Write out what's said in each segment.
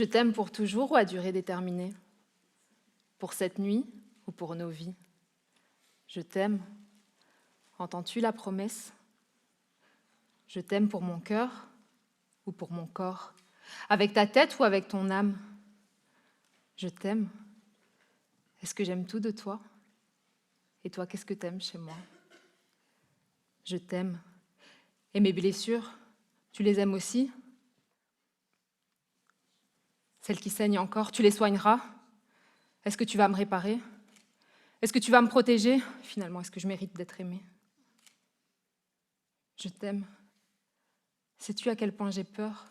Je t'aime pour toujours ou à durée déterminée? Pour cette nuit ou pour nos vies? Je t'aime. Entends-tu la promesse? Je t'aime pour mon cœur ou pour mon corps? Avec ta tête ou avec ton âme? Je t'aime. Est-ce que j'aime tout de toi? Et toi, qu'est-ce que t'aimes chez moi? Je t'aime. Et mes blessures, tu les aimes aussi? Celles qui saignent encore, tu les soigneras? Est-ce que tu vas me réparer? Est-ce que tu vas me protéger? Finalement, est-ce que je mérite d'être aimée? Je t'aime. Sais-tu à quel point j'ai peur?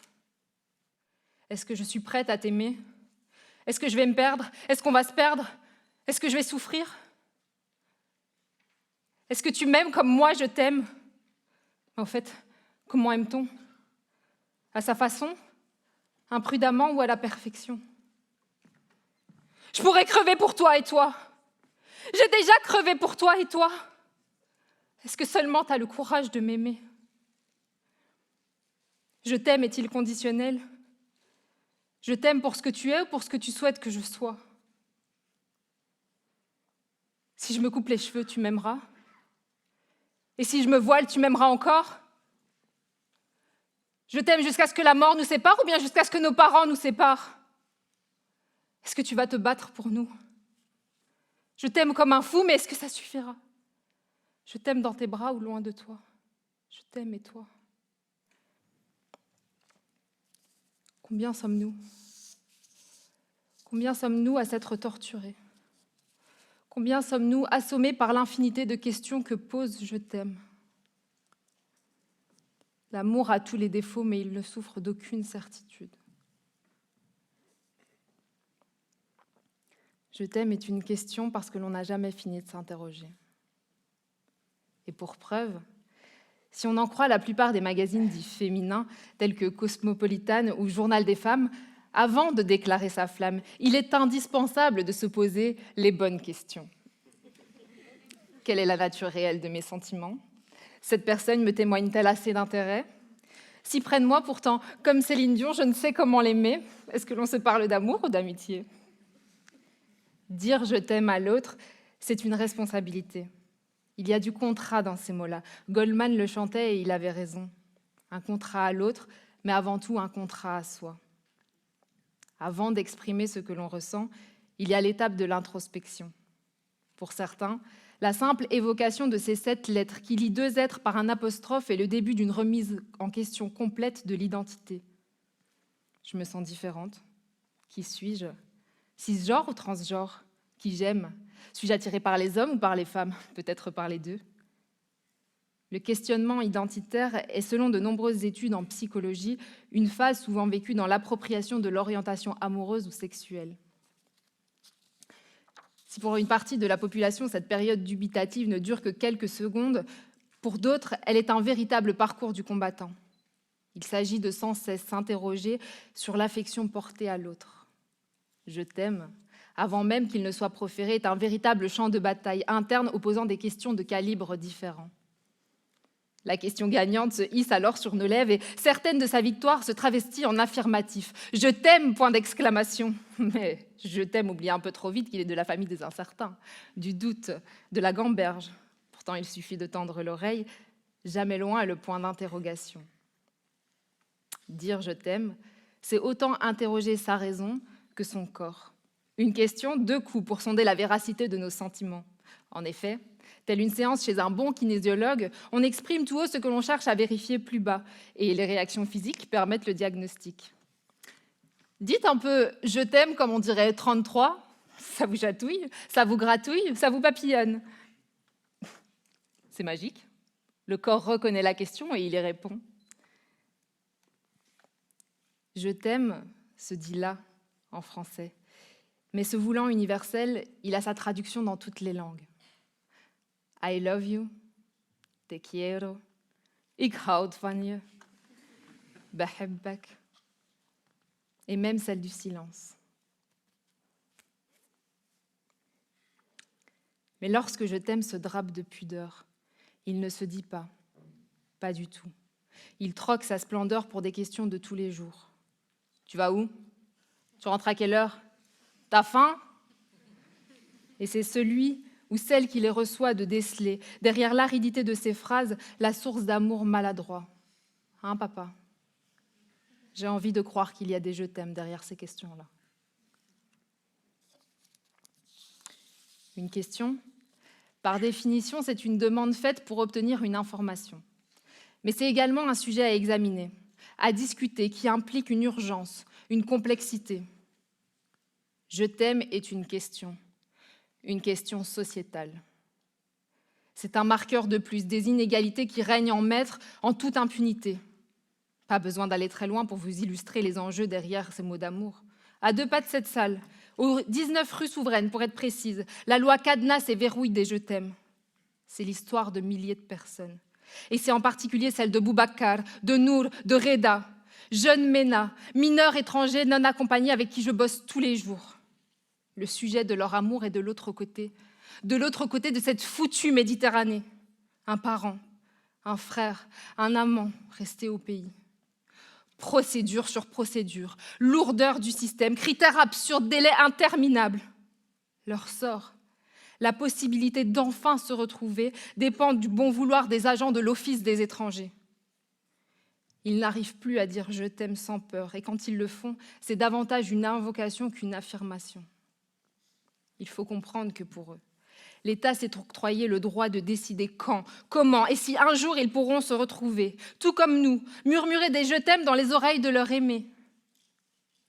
Est-ce que je suis prête à t'aimer? Est-ce que je vais me perdre? Est-ce qu'on va se perdre? Est-ce que je vais souffrir? Est-ce que tu m'aimes comme moi je t'aime? En fait, comment aime-t-on? À sa façon? Imprudemment ou à la perfection? Je pourrais crever pour toi et toi. J'ai déjà crevé pour toi et toi. Est-ce que seulement tu as le courage de m'aimer? Je t'aime est-il conditionnel? Je t'aime pour ce que tu es ou pour ce que tu souhaites que je sois? Si je me coupe les cheveux, tu m'aimeras? Et si je me voile, tu m'aimeras encore? Je t'aime jusqu'à ce que la mort nous sépare ou bien jusqu'à ce que nos parents nous séparent? Est-ce que tu vas te battre pour nous? Je t'aime comme un fou, mais est-ce que ça suffira? Je t'aime dans tes bras ou loin de toi? Je t'aime et toi? Combien sommes-nous? Combien sommes-nous à s'être torturés? Combien sommes-nous assommés par l'infinité de questions que pose « je t'aime ». L'amour a tous les défauts, mais il ne souffre d'aucune certitude. Je t'aime est une question parce que l'on n'a jamais fini de s'interroger. Et pour preuve, si on en croit la plupart des magazines dits féminins, tels que Cosmopolitan ou Journal des femmes, avant de déclarer sa flamme, il est indispensable de se poser les bonnes questions. Quelle est la nature réelle de mes sentiments? Cette personne me témoigne-t-elle assez d'intérêt? Si près de moi, pourtant, comme Céline Dion, je ne sais comment l'aimer, est-ce que l'on se parle d'amour ou d'amitié? Dire « je t'aime » à l'autre, c'est une responsabilité. Il y a du contrat dans ces mots-là. Goldman le chantait et il avait raison. Un contrat à l'autre, mais avant tout un contrat à soi. Avant d'exprimer ce que l'on ressent, il y a l'étape de l'introspection. Pour certains, la simple évocation de ces 7 lettres qui lient 2 êtres par un apostrophe est le début d'une remise en question complète de l'identité. Je me sens différente. Qui suis-je? Cisgenre ou transgenre? Qui j'aime? Suis-je attirée par les hommes ou par les femmes? Peut-être par les deux. Le questionnement identitaire est, selon de nombreuses études en psychologie, une phase souvent vécue dans l'appropriation de l'orientation amoureuse ou sexuelle. Si pour une partie de la population, cette période dubitative ne dure que quelques secondes, pour d'autres, elle est un véritable parcours du combattant. Il s'agit de sans cesse s'interroger sur l'affection portée à l'autre. Je t'aime, avant même qu'il ne soit proféré, est un véritable champ de bataille interne opposant des questions de calibre différents. La question gagnante se hisse alors sur nos lèvres et certaine de sa victoire se travestit en affirmatif. « Je t'aime !» point d'exclamation. Mais « je t'aime » oublie un peu trop vite qu'il est de la famille des incertains, du doute, de la gamberge. Pourtant, il suffit de tendre l'oreille, jamais loin est le point d'interrogation. Dire « je t'aime », c'est autant interroger sa raison que son corps. Une question, 2 coups pour sonder la véracité de nos sentiments. En effet, telle une séance chez un bon kinésiologue, on exprime tout haut ce que l'on cherche à vérifier plus bas, et les réactions physiques permettent le diagnostic. Dites un peu « je t'aime » comme on dirait 33, ça vous chatouille, ça vous gratouille, ça vous papillonne. C'est magique, le corps reconnaît la question et il y répond. « Je t'aime » se dit là, en français, mais se voulant universel, il a sa traduction dans toutes les langues. I love you, te quiero, ik houd van je, behibbek, et même celle du silence. Mais lorsque je t'aime se drape de pudeur, il ne se dit pas du tout. Il troque sa splendeur pour des questions de tous les jours. Tu vas où? Tu rentres à quelle heure? T'as faim? Et c'est celui ou celle qui les reçoit de déceler, derrière l'aridité de ces phrases, la source d'amour maladroit. Hein, papa? J'ai envie de croire qu'il y a des je t'aime derrière ces questions-là. Une question, par définition, c'est une demande faite pour obtenir une information. Mais c'est également un sujet à examiner, à discuter, qui implique une urgence, une complexité. Je t'aime est une question sociétale. C'est un marqueur de plus des inégalités qui règnent en maître en toute impunité. Pas besoin d'aller très loin pour vous illustrer les enjeux derrière ces mots d'amour. À 2 pas de cette salle, aux 19 rues Souveraines pour être précise, la loi cadenasse et verrouille des je t'aime. C'est l'histoire de milliers de personnes. Et c'est en particulier celle de Boubacar, de Nour, de Reda, jeune MENA, mineurs étrangers non accompagnés avec qui je bosse tous les jours. Le sujet de leur amour est de l'autre côté de cette foutue Méditerranée. Un parent, un frère, un amant resté au pays. Procédure sur procédure, lourdeur du système, critères absurdes, délais interminables. Leur sort, la possibilité d'enfin se retrouver, dépend du bon vouloir des agents de l'Office des étrangers. Ils n'arrivent plus à dire « je t'aime » sans peur, et quand ils le font, c'est davantage une invocation qu'une affirmation. Il faut comprendre que pour eux, l'État s'est octroyé le droit de décider quand, comment et si un jour ils pourront se retrouver, tout comme nous, murmurer des « je t'aime » dans les oreilles de leur aimé.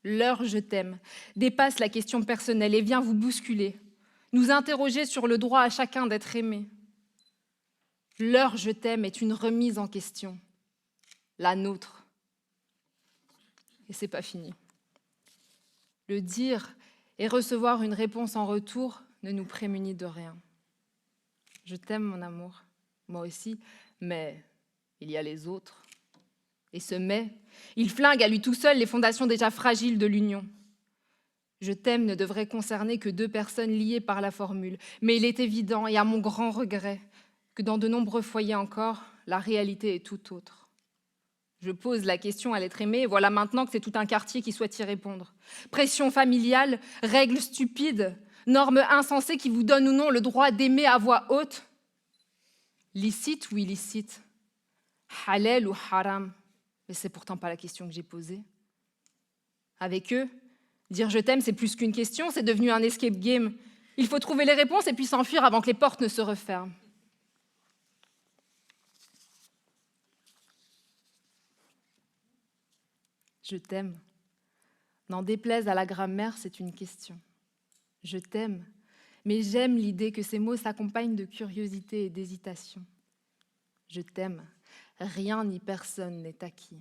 Leur « je t'aime » dépasse la question personnelle et vient vous bousculer, nous interroger sur le droit à chacun d'être aimé. Leur « je t'aime » est une remise en question, la nôtre. Et c'est pas fini. Le dire et recevoir une réponse en retour ne nous prémunit de rien. Je t'aime, mon amour, moi aussi, mais il y a les autres. Et ce mais, il flingue à lui tout seul les fondations déjà fragiles de l'union. Je t'aime ne devrait concerner que 2 personnes liées par la formule, mais il est évident, et à mon grand regret, que dans de nombreux foyers encore, la réalité est tout autre. Je pose la question à l'être aimé, et voilà maintenant que c'est tout un quartier qui souhaite y répondre. Pression familiale, règles stupides, normes insensées qui vous donnent ou non le droit d'aimer à voix haute. Licite ou illicite, halal ou haram, mais c'est pourtant pas la question que j'ai posée. Avec eux, dire je t'aime, c'est plus qu'une question, c'est devenu un escape game. Il faut trouver les réponses et puis s'enfuir avant que les portes ne se referment. Je t'aime. N'en déplaise à la grammaire, c'est une question. Je t'aime, mais j'aime l'idée que ces mots s'accompagnent de curiosité et d'hésitation. Je t'aime, rien ni personne n'est acquis.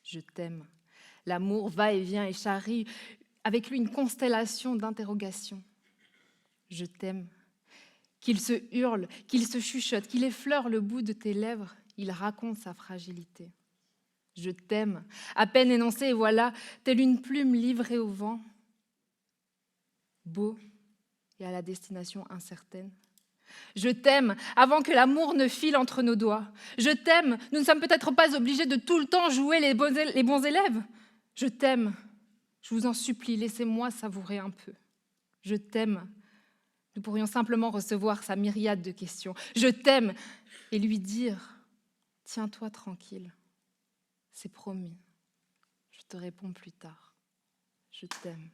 Je t'aime. L'amour va et vient et charrie avec lui une constellation d'interrogations. Je t'aime. Qu'il se hurle, qu'il se chuchote, qu'il effleure le bout de tes lèvres, il raconte sa fragilité. Je t'aime, à peine énoncé, et voilà, telle une plume livrée au vent, beau et à la destination incertaine. Je t'aime avant que l'amour ne file entre nos doigts. Je t'aime, nous ne sommes peut-être pas obligés de tout le temps jouer les bons élèves. Je t'aime, je vous en supplie, laissez-moi savourer un peu. Je t'aime, nous pourrions simplement recevoir sa myriade de questions. Je t'aime et lui dire, tiens-toi tranquille. C'est promis, je te réponds plus tard. Je t'aime.